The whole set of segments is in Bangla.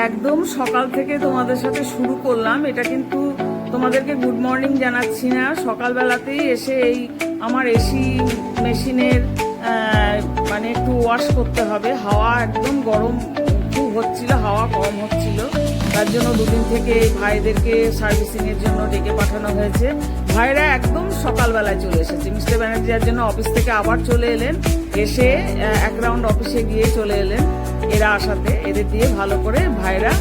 একদম সকাল থেকে তোমাদের সাথে শুরু করলাম। এটা কিন্তু তোমাদেরকে গুড মর্নিং জানাচ্ছি না, সকালবেলাতেই এসে এই আমার এসি মেশিনের মানে একটু ওয়াশ করতে হবে। হাওয়া একদম গরম খুব হচ্ছিল, হাওয়া কম হচ্ছিল, তার জন্য দুদিন থেকে ভাইদেরকে সার্ভিসিংয়ের জন্য ডেকে পাঠানো হয়েছে। ভাইরা একদম সকালবেলায় চলে এসেছে। মিস্টার ব্যানার্জির জন্য অফিস থেকে আবার চলে এলেন, এসে এক রাউন্ড অফিসে গিয়ে চলে এলেন। এরা আসাতে এদের দিয়ে ভালো করে ভাইরা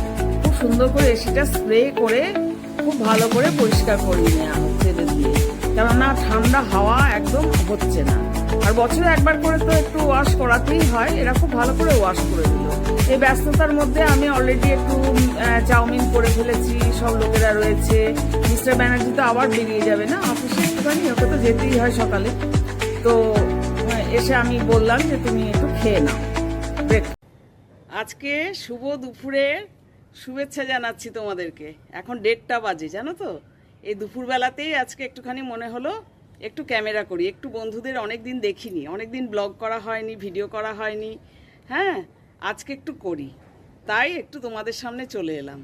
খুব সুন্দর করে এসিটা স্প্রে করে খুব ভালো করে পরিষ্কার করিয়ে নেওয়া হচ্ছে এদের দিয়ে, কেননা ঠান্ডা হাওয়া একদম হচ্ছে না। আর বছরে একবার করে তো একটু ওয়াশ করাতেই হয়, এরা খুব ভালো করে ওয়াশ করে দিল। এই ব্যস্ততার মধ্যে আমি অলরেডি একটু চাউমিন করে ফেলেছি, সব লোকেরা রয়েছে। মিস্টার ব্যানার্জি তো আবার বেরিয়ে যাবে না অফিসে, একটুখানি ওকে তো যেতেই হয় সকালে। তো এসে আমি বললাম যে তুমি একটু খেয়ে নাও। আজকে শুভ দুপুরের শুভেচ্ছা জানাচ্ছি তোমাদেরকে। এখন 1:30 বাজে, জানো তো। এই দুপুরবেলাতেই আজকে একটুখানি মনে হলো একটু ক্যামেরা করি, একটু বন্ধুদের অনেক দিন দেখিনি, অনেক দিন ব্লগ করা হয়নি, ভিডিও করা হয়নি। হ্যাঁ, আজকে একটু করি, তাই একটু তোমাদের সামনে চলে এলাম।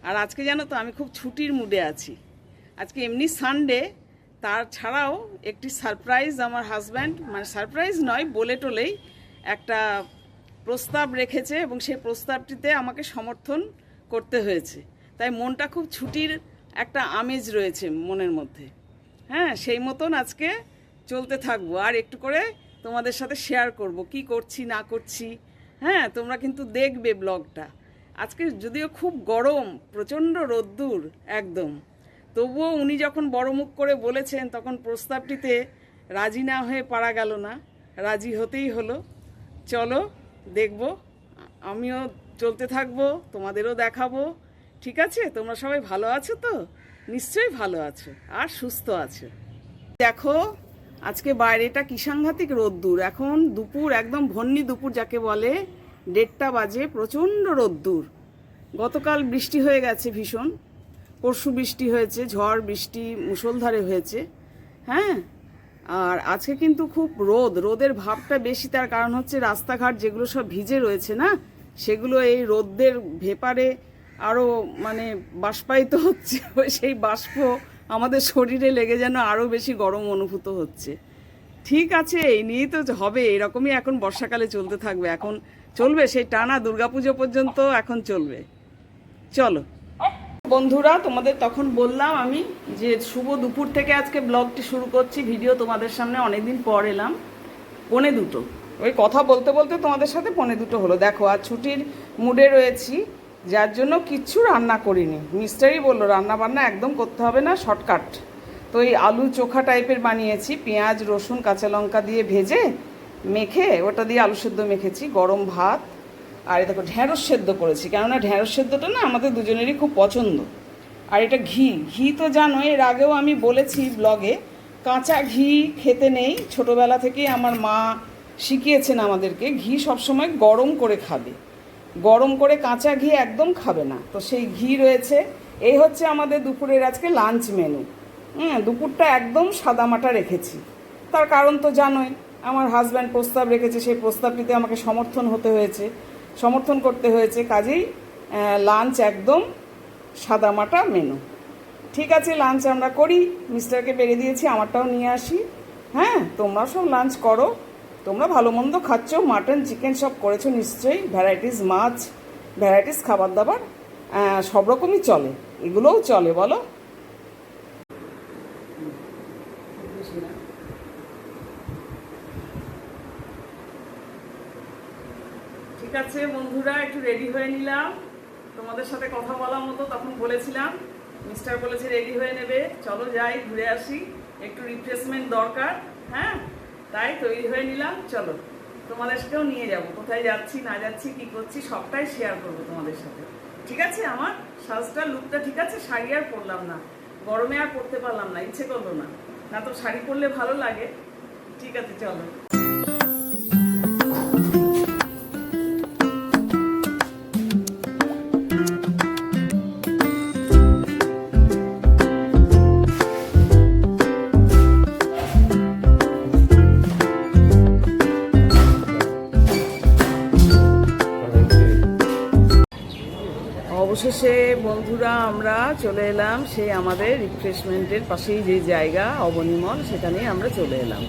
আর আজকে জানো তো আমি খুব ছুটির মুডে আছি। আজকে এমনি সানডে, তার ছাড়াও একটি সারপ্রাইজ আমার হাজব্যান্ড, মানে সারপ্রাইজ নয়, বলে টোলেই একটা প্রস্তাব রেখেছে এবং সেই প্রস্তাবটিতে আমাকে সমর্থন করতে হয়েছে। তাই মনটা খুব ছুটির একটা আমেজ রয়েছে মনের মধ্যে। হ্যাঁ, সেই মতন আজকে চলতে থাকবো, আর একটু করে তোমাদের সাথে শেয়ার করব কি করছি না করছি। হ্যাঁ, তোমরা কিন্তু দেখবে ব্লগটা। আজকে যদিও খুব গরম, প্রচণ্ড রোদ্দুর একদম, তবুও উনি যখন বড় মুখ করে বলেছেন তখন প্রস্তাবটিতে রাজি না হয়ে পারা গেল না, রাজি হতেই হলো। চলো দেখব, আমিও চলতে থাকবো, তোমাদেরও দেখাবো। ঠিক আছে, তোমরা সবাই ভালো আছো তো? নিশ্চয়ই ভালো আছো আর সুস্থ আছো। দেখো আজকে বাইরেটা কি সাংঘাতিক রোদ্দুর। এখন দুপুর, একদম ভন্নি দুপুর যাকে বলে, 1:30 বাজে, প্রচণ্ড রোদ্দুর। গতকাল বৃষ্টি হয়ে গেছে ভীষণ, পরশু বৃষ্টি হয়েছে, ঝড় বৃষ্টি মুষলধারে হয়েছে। হ্যাঁ, আর আজকে কিন্তু খুব রোদের ভাবটা বেশি। তার কারণ হচ্ছে রাস্তাঘাট যেগুলো সব ভিজে রয়েছে না, সেগুলো এই রোদের ভেপারে আরও মানে বাষ্পায়িত হচ্ছে। সেই বাষ্প আমাদের শরীরে লেগে যেন আরও বেশি গরম অনুভূত হচ্ছে। ঠিক আছে, এই নিয়েই তো হবে, এরকমই এখন বর্ষাকালে চলতে থাকবে। এখন চলবে সেই টানা দুর্গাপুজো পর্যন্ত, এখন চলবে। চলো বন্ধুরা, তোমাদের তখন বললাম আমি যে শুভ দুপুর থেকে আজকে ব্লগটি শুরু করছি, ভিডিও তোমাদের সামনে। অনেকদিন পর এলাম, 1:45, ওই কথা বলতে বলতে তোমাদের সাথে 1:45 হলো। দেখো আর ছুটির মুডে রয়েছি, যার জন্য কিচ্ছু রান্না করিনি। মিস্টারই বললো রান্না বান্না একদম করতে হবে না, শর্টকাট। তো এই আলু চোখা টাইপের বানিয়েছি, পেঁয়াজ রসুন কাঁচা লঙ্কা দিয়ে ভেজে মেখে ওটা দিয়ে আলু সেদ্ধ মেখেছি, গরম ভাত, আর দেখো ঢ্যাঁড়স সেদ্ধ করেছি, কেননা ঢ্যাঁড়স সেদ্ধটা না আমাদের দুজনেরই খুব পছন্দ। আর এটা ঘি তো জানো, এর আগেও আমি বলেছি ব্লগে, কাঁচা ঘি খেতে নেই। ছোটোবেলা থেকেই আমার মা শিখিয়েছেন আমাদেরকে, ঘি সবসময় গরম করে খাবে, গরম করে কাঁচা ঘি একদম খাবে না। তো সেই ঘি রয়েছে। এই হচ্ছে আমাদের দুপুরের আজকে লাঞ্চ মেনু। দুপুরটা একদম সাদামাটা রেখেছি, তার কারণ তো জানোই, আমার হাজব্যান্ড প্রস্তাব রেখেছে, সেই প্রস্তাবটিতে আমাকে সমর্থন করতে হয়েছে। কাজেই লাঞ্চ একদম সাদামাটা মেনু। ঠিক আছে, লাঞ্চ আমরা করি। মিস্টারকে বেড়ে দিয়েছি, আমারটাও নিয়ে আসি। হ্যাঁ, তোমরা সব লাঞ্চ করো, তোমরা ভালো মন্দ খাচ্ছ, মাটন চিকেন সব করেছো নিশ্চয়ই, ভ্যারাইটিস মাছ, ভ্যারাইটিস খাবার দাবার, সব রকমই চলে, এগুলোও চলে বলো। ঠিক আছে বন্ধুরা, একটু রেডি হয়ে নিলাম। তোমাদের সাথে কথা বলার মতো তখন বলেছিলাম, মিস্টার বলেছে রেডি হয়ে নেবে, চলো যাই ঘুরে আসি, একটু রিফ্রেশমেন্ট দরকার। হ্যাঁ, তাই তৈরি হয়ে নিলাম। চলো তোমাদেরকেও নিয়ে যাব, কোথায় যাচ্ছি না যাচ্ছি কি করছি সবটাই শেয়ার করবো তোমাদের সাথে। ঠিক আছে, আমার সাজটা লুকটা ঠিক আছে, শাড়ি আর পরলাম না, গরমে আর পরতে পারলাম না, ইচ্ছে করলো না, না তো শাড়ি পরলে ভালো লাগে। ঠিক আছে, চলো। অবশেষে বন্ধুরা আমরা চলে এলাম সেই আমাদের রিফ্রেশমেন্টের পাশেই যে জায়গা অবনীমল, সেখানেই আমরা চলে এলাম।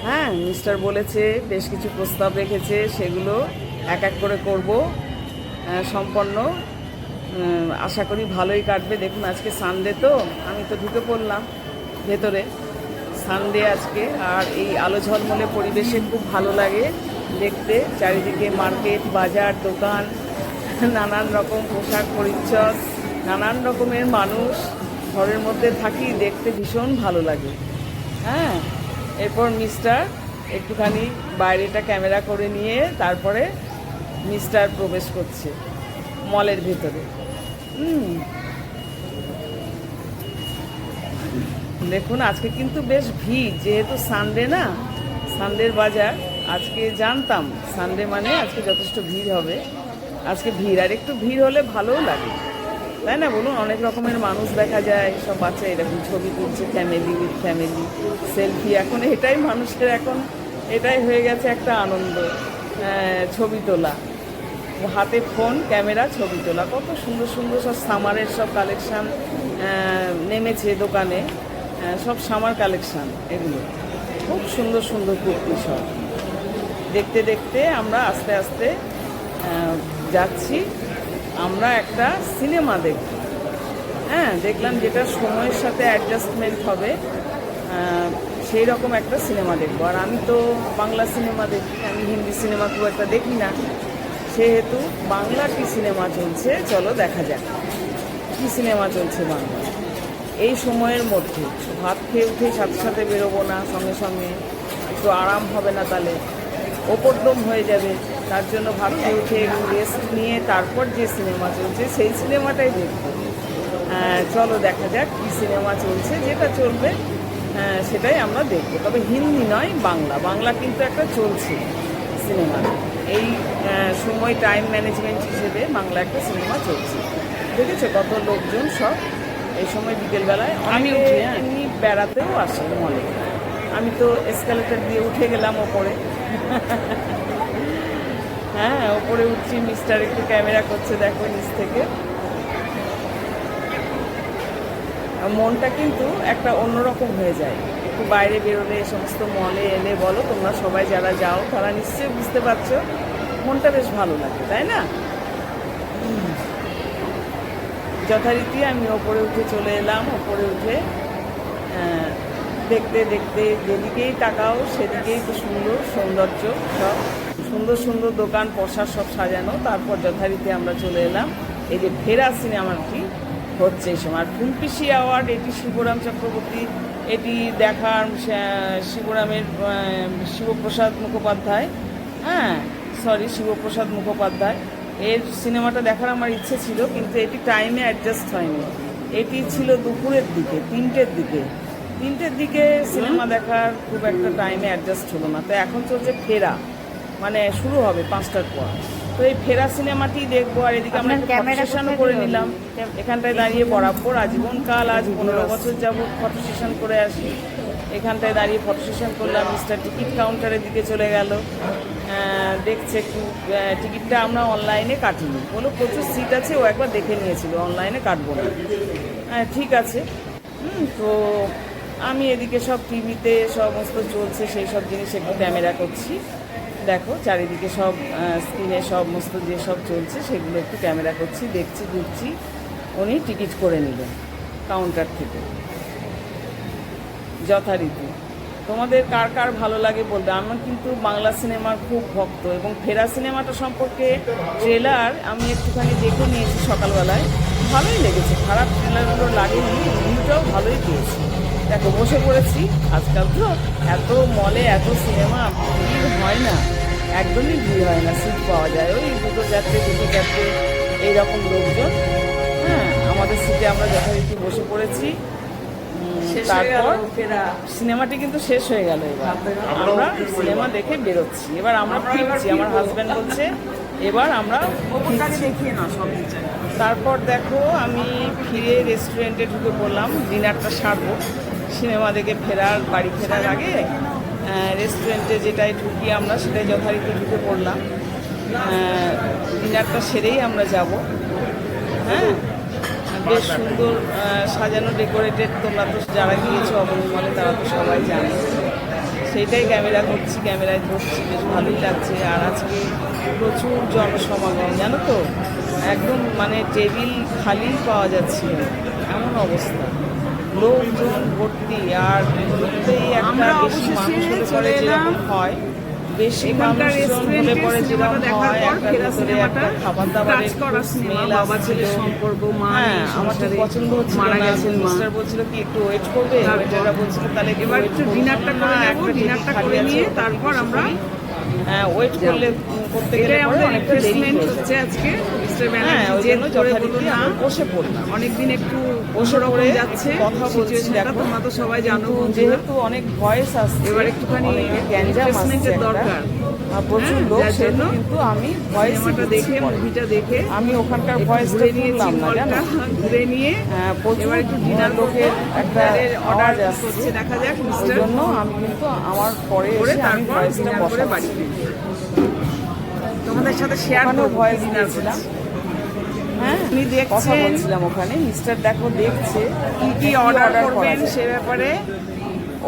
হ্যাঁ, মিস্টার বলেছে বেশ কিছু প্রস্তাব রেখেছে, সেগুলো এক এক করে করব সম্পন্ন। আশা করি ভালোই কাটবে। দেখুন আজকে সানডে, তো আমি তো ঢুকে পড়লাম ভেতরে। সানডে আজকে, আর এই আলো ঝলমলে পরিবেশে খুব ভালো লাগে দেখতে। চারিদিকে মার্কেট, বাজার, দোকান, নানান রকম পোশাক পরিচ্ছদ, নানান রকমের মানুষ। ঘরের মধ্যে থাকি, দেখতে ভীষণ ভালো লাগে। হ্যাঁ, এরপর মিস্টার একটুখানি বাইরেটা ক্যামেরা করে নিয়ে তারপরে মিস্টার প্রবেশ করছে মলের ভেতরে। দেখুন আজকে কিন্তু বেশ ভিড়, যেহেতু সানডে না, সানডের বাজার। আজকে জানতাম সানডে মানে আজকে যথেষ্ট ভিড় হবে। আজকে ভিড়, আর একটু ভিড় হলে ভালোও লাগে, তাই না বলুন? অনেক রকমের মানুষ দেখা যায়, সব বাচ্চা এরকম ছবি তুলছে, ফ্যামিলি উইথ ফ্যামিলি, সেলফি। এখন এটাই মানুষের, এখন এটাই হয়ে গেছে একটা আনন্দ, ছবি তোলা। হাতে ফোন, ক্যামেরা, ছবি তোলা। কত সুন্দর সুন্দর সব সামারের সব কালেকশান নেমেছে দোকানে, সব সামার কালেকশান। এগুলো খুব সুন্দর সুন্দর কুর্তি সব। দেখতে দেখতে আমরা আস্তে আস্তে যাচ্ছি। আমরা একটা সিনেমা দেখব। হ্যাঁ, দেখলাম যেটা সময়ের সাথে অ্যাডজাস্টমেন্ট হবে সেই রকম একটা সিনেমা দেখবো। আর আমি তো বাংলা সিনেমা দেখি, আমি হিন্দি সিনেমা খুব একটা দেখি না। সেহেতু বাংলা কী সিনেমা চলছে, চলো দেখা যাক কী সিনেমা চলছে বাংলা এই সময়ের মধ্যে। ভাত খেয়ে উঠে সাথে সাথে বেরোবো না, সঙ্গে সঙ্গে একটু আরাম হবে না, তাহলে ওপরদম হয়ে যাবে। তার জন্য ভাত খেয়ে উঠে একটু রেস্ট নিয়ে তারপর যে সিনেমা চলছে সেই সিনেমাটাই দেখবো। চলো দেখা যাক কী সিনেমা চলছে। যেটা চলবে সেটাই আমরা দেখবো, তবে হিন্দি নয়, বাংলা। বাংলা কিন্তু একটা চলছে সিনেমা, এই সময় টাইম ম্যানেজমেন্ট হিসেবে বাংলা একটা সিনেমা চলছে। দেখেছো কত লোকজন সব এই সময় বিকেলবেলায়। আমি এমনি বেড়াতেও আসে মলে। আমি তো এসকালেটার দিয়ে উঠে গেলাম ওপরে। হ্যাঁ, ওপরে উঠছি, মিস্টার একটু ক্যামেরা করছে, দেখো নিচ থেকে। মনটা কিন্তু একটা অন্যরকম হয়ে যায় একটু বাইরে বেরোলে, সমস্ত মলে এলে। বলো তোমরা সবাই যারা যাও তারা নিশ্চয়ই বুঝতে পারছো, মনটা বেশ ভালো লাগে, তাই না? যথারীতি আমি ওপরে উঠে চলে এলাম। ওপরে উঠে দেখতে দেখতে যেদিকেই তাকাও সেদিকেই তো সুন্দর সৌন্দর্য, সব সুন্দর সুন্দর দোকান পসার সব সাজানো। তারপর যথারীতি আমরা চলে এলাম এই যে ফেরা সিনেমাটি হচ্ছে এই সময়। আর ফুলপিসি অ্যাওয়ার্ড, এটি শিবরাম চক্রবর্তী, এটি দেখার শিবরামের শিবপ্রসাদ মুখোপাধ্যায়, শিবপ্রসাদ মুখোপাধ্যায় এর সিনেমাটা দেখার আমার ইচ্ছে ছিল, কিন্তু এটি টাইমে অ্যাডজাস্ট হয়নি। এটি ছিল দুপুরের দিকে, তিনটের দিকে সিনেমা দেখার খুব একটা টাইমে অ্যাডজাস্ট হলো না। তো এখন চলছে ফেরা, মানে শুরু হবে 5টার পর। তো এই ফেরা সিনেমাটি দেখবো। আর এদিকে আমরা ফটো সেশনও করে নিলাম এখানটায় দাঁড়িয়ে। বরাবর আজীবনকাল, আজ 15 বছর যাবত ফটো সেশন করে আসি। এখানটায় দাঁড়িয়ে ফটো সেশন করলাম। মিস্টার টিকিট কাউন্টারের দিকে চলে গেল, দেখছে একটু। টিকিটটা আমরা অনলাইনে কাটিনি, বলো প্রচুর সিট আছে, ও একবার দেখে নিয়েছিল, অনলাইনে কাটবো না। ঠিক আছে। তো আমি এদিকে সব টিভিতে সমস্ত চলছে সেই সব জিনিস একটু ক্যামেরা করছি। দেখো চারিদিকে সব স্ক্রিনে সমস্ত যেসব চলছে সেগুলো একটু ক্যামেরা করছি, দেখছি, ঘুরছি। উনি টিকিট করে নিলেন কাউন্টার থেকে যথারীতি। তোমাদের কার কার ভালো লাগে বলবে। আমার কিন্তু বাংলা সিনেমার খুব ভক্ত, এবং ফেরা সিনেমাটা সম্পর্কে ট্রেলার আমি একটুখানি দেখে নিয়েছি সকালবেলায়, ভালোই লেগেছে, খারাপ ট্রেলারগুলো লাগেনি, রিভিউটাও ভালোই পেয়েছি। দেখো বসে পড়েছি। আজকাল তো এত মলে এত সিনেমা, ভিড় হয় না, একদমই ভিড় হয় না, সিট পাওয়া যায় ওই দুটো চারটে এইরকম লোকজন। হ্যাঁ, আমাদের সিটে আমরা যথারীতি বসে পড়েছি। তারপর সিনেমাটি কিন্তু শেষ হয়ে গেল। এবার আমরা সিনেমা দেখে বেরোচ্ছি, এবার আমরা ফিরছি। আমার হাজব্যান্ড বলছে এবার আমরা দেখিয়ে না সব। তারপর দেখো আমি ফিরে রেস্টুরেন্টে ঢুকে পড়লাম, ডিনারটা সারবো। সিনেমা দেখে বাড়ি ফেরার আগে রেস্টুরেন্টে যেটাই ঢুকি আমরা, সেটাই যথারীতি ঢুকে পড়লাম। ডিনারটা সেরেই আমরা যাব। হ্যাঁ, বেশ সুন্দর সাজানো, ডেকোরেটেড। তোমরা তো যারা গিয়েছো অবনী মলে তারা তো সবাই জানে। সেইটাই ক্যামেরা করছি, ক্যামেরায় ধরছি, বেশ ভালোই লাগছে। আর আজকে প্রচুর জনসমাগম, জানো তো, একদম মানে টেবিল খালি পাওয়া যাচ্ছিল, এমন অবস্থা, লোকজন ভর্তি। আর ঘুরতেই একটা বেশি মানুষ হলে পরে যেরকম হয়, বেশি মানুষজন হলে পরে যেরকম হয়, একটা ভিতরে একটা খাবার দাবারের স্মেল আসছিল। হ্যাঁ, আমার তো পছন্দ হচ্ছিল না। মিস্টার বলছিল কি একটু ওয়েট করবে, ওয়েটাররা বলছিল তাহলে এবার একটু ডিনারটা করে নেবো, ডিনারটা করে নিয়ে তারপর আমরা ওয়েট করলে করতে গেলে অনেকটা দেরি হচ্ছে আজকে। হ্যাঁ, ওই জন্য যথারীতি আমরা বসে পড়লাম। অনেকদিন একটু বসে পড়ে যাচ্ছে, কথা বলছি। দেখো তোমরা তো সবাই জানো, যেহেতু অনেক ভয়েস আসছে, এবার একটুখানি গ্যাঞ্জাম আসছে দরকার, প্রচুর লোক, সেজন্য কিন্তু আমি ভয়েসটা দেখে, মুভিটা দেখে আমি ওখানকার ভয়েসটা নিয়েছিলাম না, জানো, ঘুরে নিয়ে এবার একটু ডিনার লোকের একটা অর্ডার আসছে, দেখা যাক। ওই জন্য আমি কিন্তু আমার পরে আমি ভয়েসটা বসে বাড়িতে তোমাদের সাথে শেয়ার করব, ভয়েস দিয়েছিলাম। হ্যাঁ, আমি কথা বলছিলাম ওখানে। মিস্টার দেখো দেখছে কি কি অর্ডার করবেন সে ব্যাপারে,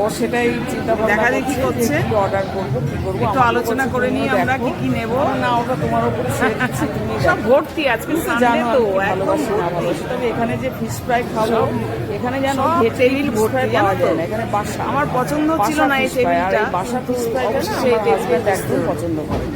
ও সেটাই চিন্তা ভাবনা দেখা দেখি করছে, কি অর্ডার করবো, কি করবো, একটু আলোচনা করে নিই আমরা কি কি নেব। না, ওটা তোমার উপরে তুমি সব ভর্তি আজকে, জানো তো ভালোবাসি না ভালোবাসি। তবে এখানে যে ফিশ ফ্রাই খাবো, এখানে যেন টেবিল ভর্তি পাওয়া যায় না। এখানে বাসা আমার পছন্দ ছিল না, এই টেবিলটা বাসা ফিশ ফ্রাইটা একদম পছন্দ করে,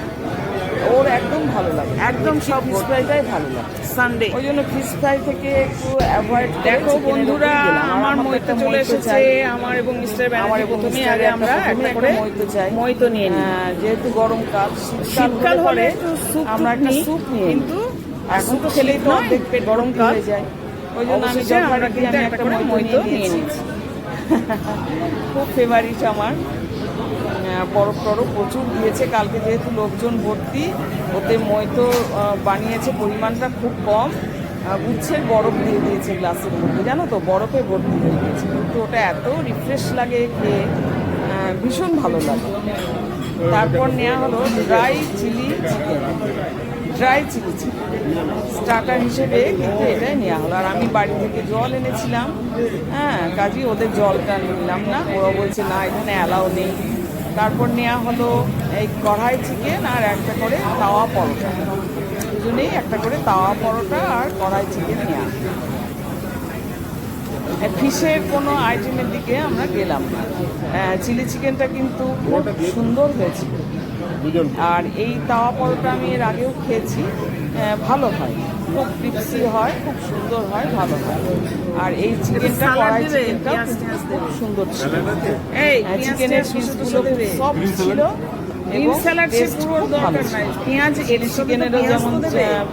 ওর একদম ভালো লাগে, একদম সব ফিশ ফ্রাইটাই ভালো লাগে সানডে। ওই জন্য ফিশ ফ্রাই থেকে একটু অ্যাভয়েড। দেখো বন্ধুরা, আমার মইতো চলে এসেছে, আমার এবং মিস্টার ব্যানার্জি প্রথমেই আগে আমরা একটা করে মইতো চাই, মইতো নিয়ে নিই। যেহেতু গরমকাল, শীতকাল হলে আমরা একটা স্যুপ নিই, কিন্তু এখন তো খেলেই তো অর্ধেক পেট গরমকাল হয়ে যায়। ওই জন্য আমি একটা করে মইতো নিয়ে নিয়েছি। খুব ফেভারিট আমার। বরফ টরফ প্রচুর দিয়েছে কালকে, যেহেতু লোকজন ভর্তি, ওতে মইতো বানিয়েছে, পরিমাণটা খুব কম, গুচ্ছের বরফ দিয়ে দিয়েছে গ্লাসের মধ্যে, জানো তো, বরফে ভর্তি হয়ে গিয়েছে। কিন্তু ওটা এত রিফ্রেশ লাগে খেয়ে, ভীষণ ভালো লাগে। তারপর নেওয়া হলো ড্রাই চিলি চিকেন, স্টার্টার হিসেবে কিন্তু এটাই নেওয়া হলো। আর আমি বাড়ি থেকে জল এনেছিলাম, হ্যাঁ, কাজেই ওদের জলটা নিলাম না, ওরা বলছে না এখানে অ্যালাউ নেই। তারপর নেওয়া হলো এই কড়াই চিকেন আর একটা করে তাওয়া পরোটা, দুজনেই একটা করে তাওয়া পরোটা আর কড়াই চিকেন নেওয়া। ফিশের কোনো আইটেমের দিকে আমরা গেলাম না। চিলি চিকেনটা কিন্তু খুব সুন্দর হয়েছিল। আর এই তাওয়া পরোটা আমি এর আগেও খেয়েছি, ভালো হয়, খুব ক্রিপসি হয়, খুব সুন্দর হয়, ভালো হয়। আর এই চিকেনটা, কড়াই চিকেনটা খুব সুন্দর ছিল। এই চিকেনের পিসগুলো খুব সফট ছিল এবং পুরো দরকার নাই পেঁয়াজ। চিলি চিকেনেরও যেমন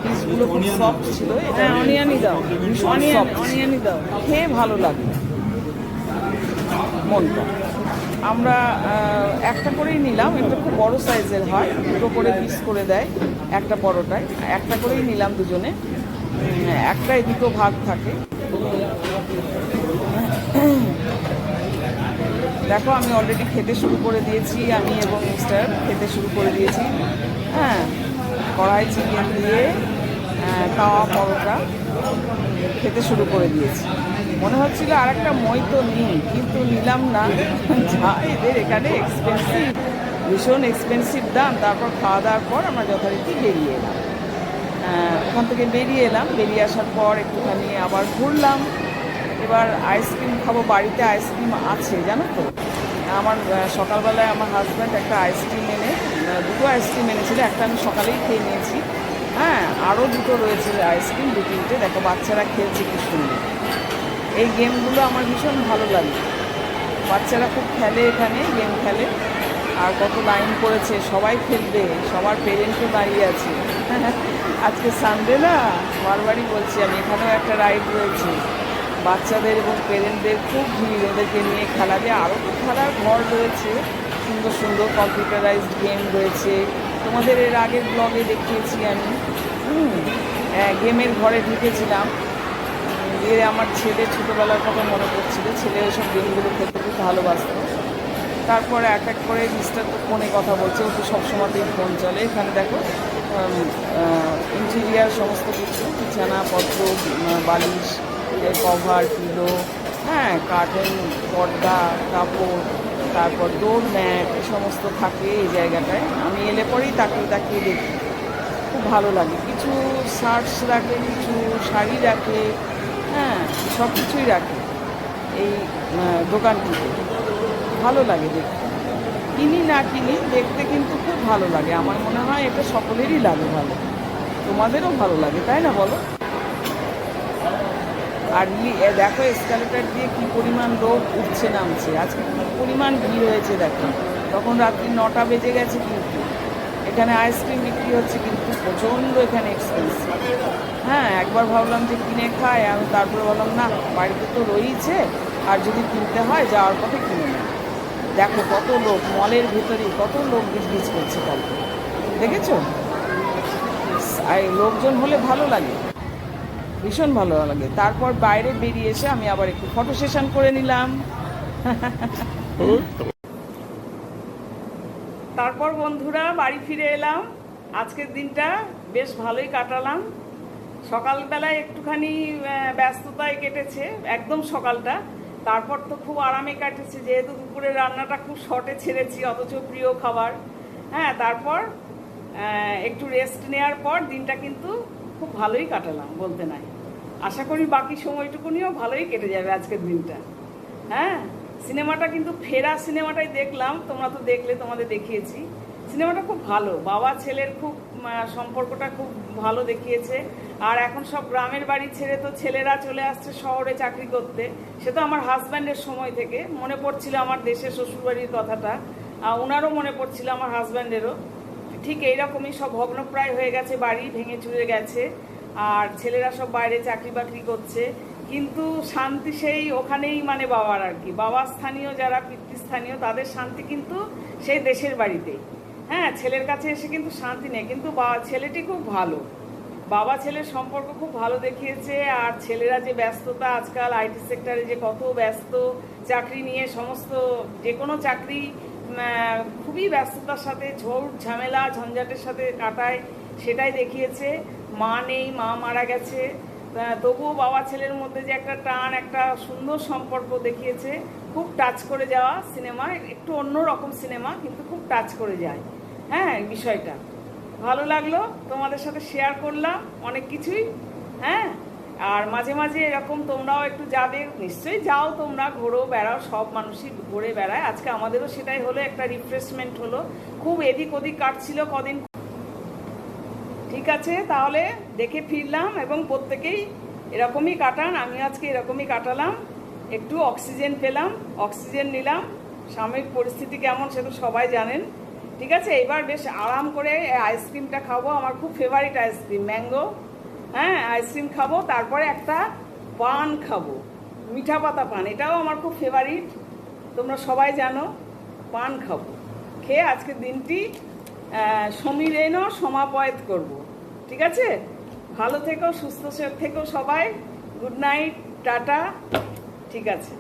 পিসগুলো খুব সফট ছিল, এটা অনিয়নই দাও, অনিয়নই দাও, খেয়ে ভালো লাগে মনটা। আমরা একটা করেই নিলাম, এটা খুব বড় সাইজের হয়, দুটো করে পিস করে দেয় একটা পরোটায়, একটা করেই নিলাম দুজনে, একটাই দুটো ভাগ থাকে। দেখো আমি অলরেডি খেতে শুরু করে দিয়েছি, আমি এবং মিস্টার খেতে শুরু করে দিয়েছি। হ্যাঁ, কড়াই চিকেন দিয়ে তাওয়া পরোটা খেতে শুরু করে দিয়েছি। মনে হচ্ছিল আর একটা মইতো নিই, কিন্তু নিলাম না, যা এদের এখানে এক্সপেন্সিভ, ভীষণ এক্সপেন্সিভ দাম। তারপর খাওয়া দাওয়ার পর আমরা যথারীতি বেরিয়ে এলাম। ওখান থেকে বেরিয়ে আসার পর একটুখানি আবার ঘুরলাম। এবার আইসক্রিম খাবো, বাড়িতে আইসক্রিম আছে জানো তো। আমার সকালবেলায় আমার হাজব্যান্ড একটা আইসক্রিম দুটো আইসক্রিম এনেছিল, একটা আমি সকালেই খেয়ে নিয়েছি। হ্যাঁ, আরও দুটো রয়েছে আইসক্রিম, 2-3টে। দেখো বাচ্চারা খেলছে কি সুন্দর। এই গেমগুলো আমার ভীষণ ভালো লাগে, বাচ্চারা খুব খেলে, এখানে গেম খেলে। আর কত লাইন করেছে, সবাই খেলবে, সবার পেরেন্টও দাঁড়িয়ে আছে। আজকে সানডে না, বারবারই বলছি আমি, এখানেও একটা রাইড রয়েছে, বাচ্চাদের এবং পেরেন্টদের খুব ভিড়, ওদেরকে নিয়ে খেলাবে। আরও তো খেলার ঘর রয়েছে, সুন্দর সুন্দর কম্পিউটারাইজড গেম রয়েছে, তোমাদের এর আগের ব্লগে দেখিয়েছি আমি। গেমের ঘরে ঢুকেছিলাম, দিয়ে আমার ছেলে ছোটোবেলার কথা মনে পড়ছিল, ছেলে ওইসব গেমগুলো খেলতে খুব ভালোবাসত। তারপরে এক এক করে মিস্টার তো ফোনে কথা বলছে, ও তো সবসময়তেই ফোন চলে। এখানে দেখো ইন্টেরিয়ার সমস্ত কিছু, বিছানাপত্র, বালিশ, কভার, পিলো, হ্যাঁ, কার্টেন, পর্দা, কাপড়, তারপর ডোর ম্যাট, এ সমস্ত থাকে এই জায়গাটায়। আমি এলে পরেই তাকিয়ে তাকিয়ে দেখি, খুব ভালো লাগে। কিছু শার্টস রাখে, কিছু শাড়ি রাখে, হ্যাঁ, সব কিছুই রাখে এই দোকানটিতে। ভালো লাগে দেখতে, কিনি না কিনি, দেখতে কিন্তু খুব ভালো লাগে। আমার মনে হয় এটা সকলেরই লাগে ভালো, তোমাদেরও ভালো লাগে, তাই না বলো? আর দেখো এসকালেটার দিয়ে কি পরিমাণ লোক উঠছে নামছে, আজকে কি পরিমাণ ভিড় হয়েছে দেখো। তখন রাত্রি 9টা বেজে গেছে, কিন্তু এখানে আইসক্রিম বিক্রি হচ্ছে, কিন্তু প্রচণ্ড এখানে এক্সপেন্সিভ। হ্যাঁ, একবার ভাবলাম যে কিনে খাই, আমি তারপরে বললাম না, বাড়িতে তো রয়েছে, আর যদি কিনতে হয় যাওয়ার পথে কিনে নেই। দেখো কত লোক, মলের ভেতরে কত লোক বিজনেস করছে কালকে, দেখেছো? আর লোকজন হলে ভালো লাগে, ভীষণ ভালো লাগে। তারপর বাইরে বেরিয়ে এসে আমি আবার একটু ফটো সেশন করে নিলাম। তারপর বন্ধুরা বাড়ি ফিরে এলাম। আজকের দিনটা বেশ ভালোই কাটালাম। সকালবেলায় একটুখানি ব্যস্ততায় কেটেছে, একদম সকালটা। তারপর তো খুব আরামে কাটেছে, যেহেতু দুপুরের রান্নাটা খুব শর্টে ছেড়েছি, অথচ প্রিয় খাবার। হ্যাঁ, তারপর একটু রেস্ট নেওয়ার পর দিনটা কিন্তু খুব ভালোই কাটালাম বলতে নাই। আশা করি বাকি সময়টুকুনিও ভালোই কেটে যাবে আজকের দিনটা। হ্যাঁ, সিনেমাটা কিন্তু ফেরা সিনেমাটাই দেখলাম, তোমরা তো দেখলে, তোমাদের দেখিয়েছি। সিনেমাটা খুব ভালো, বাবা ছেলের খুব সম্পর্কটা খুব ভালো দেখিয়েছে। আর এখন সব গ্রামের বাড়ি ছেড়ে তো ছেলেরা চলে আসছে শহরে চাকরি করতে। সে তো আমার হাজব্যান্ডের সময় থেকে মনে পড়ছিল আমার দেশের শ্বশুরবাড়ির কথাটা, ওনারও মনে পড়ছিল, আমার হাজব্যান্ডেরও। ঠিক এইরকমই সব ভগ্নপ্রায় হয়ে গেছে, বাড়ি ভেঙে চুরে গেছে, আর ছেলেরা সব বাইরে চাকরি বাকরি করছে। কিন্তু শান্তি সেই ওখানেই, মানে বাবার আর কি, বাবা স্থানীয় যারা পিতৃস্থানীয় তাদের শান্তি কিন্তু সেই দেশের বাড়িতেই। হ্যাঁ, ছেলের কাছে এসে কিন্তু শান্তি নেই, কিন্তু ছেলেটি খুব ভালো, বাবা ছেলের সম্পর্ক খুব ভালো দেখিয়েছে। আর ছেলেরা যে ব্যস্ততা আজকাল আইটি সেক্টরে, যে কত ব্যস্ত, চাকরি নিয়ে সমস্ত যে কোনো চাকরি খুবই ব্যস্ততার সাথে, ঝোড় ঝামেলা ঝঞ্ঝাটের সাথে কাটায়, সেটাই দেখিয়েছে। মা নেই, মা মারা গেছে, তবুও বাবা ছেলের মধ্যে যে একটা টান, একটা সুন্দর সম্পর্ক দেখিয়েছে। খুব টাচ করে যাওয়া সিনেমা, একটু অন্য রকম সিনেমা, কিন্তু খুব টাচ করে যায়। হ্যাঁ, বিষয়টা ভালো লাগলো, তোমাদের সাথে শেয়ার করলাম অনেক কিছুই। হ্যাঁ, আর মাঝে মাঝে এরকম তোমরাও একটু যাবে, নিশ্চয়ই যাও, তোমরা ঘোরো বেড়াও, সব মানুষই ঘুরে বেড়ায়। আজকে আমাদেরও সেটাই হলো, একটা রিফ্রেশমেন্ট হলো। খুব এদিক ওদিক কাটছিল কদিন। ঠিক আছে, তাহলে দেখে ফিরলাম, এবং প্রত্যেকেই এরকমই কাটান, আমি আজকে এরকমই কাটালাম। একটু অক্সিজেন পেলাম, অক্সিজেন নিলাম। সাময়িক পরিস্থিতি কেমন সে তো সবাই জানেন। ঠিক আছে, এবার বেশ আরাম করে আইসক্রিমটা খাবো, আমার খুব ফেভারিট আইসক্রিম, ম্যাঙ্গো। হ্যাঁ, আইসক্রিম খাবো, তারপরে একটা পান খাবো, মিঠা পাতা পান, এটাও আমার খুব ফেভারিট, তোমরা সবাই জানো। পান খাবো, খেয়ে আজকের দিনটি সমীরেণ সমাপয়েত করব। ঠিক আছে, ভালো থেকো, সুস্থ থেকো সবাই। Good night, tata. ঠিক আছে।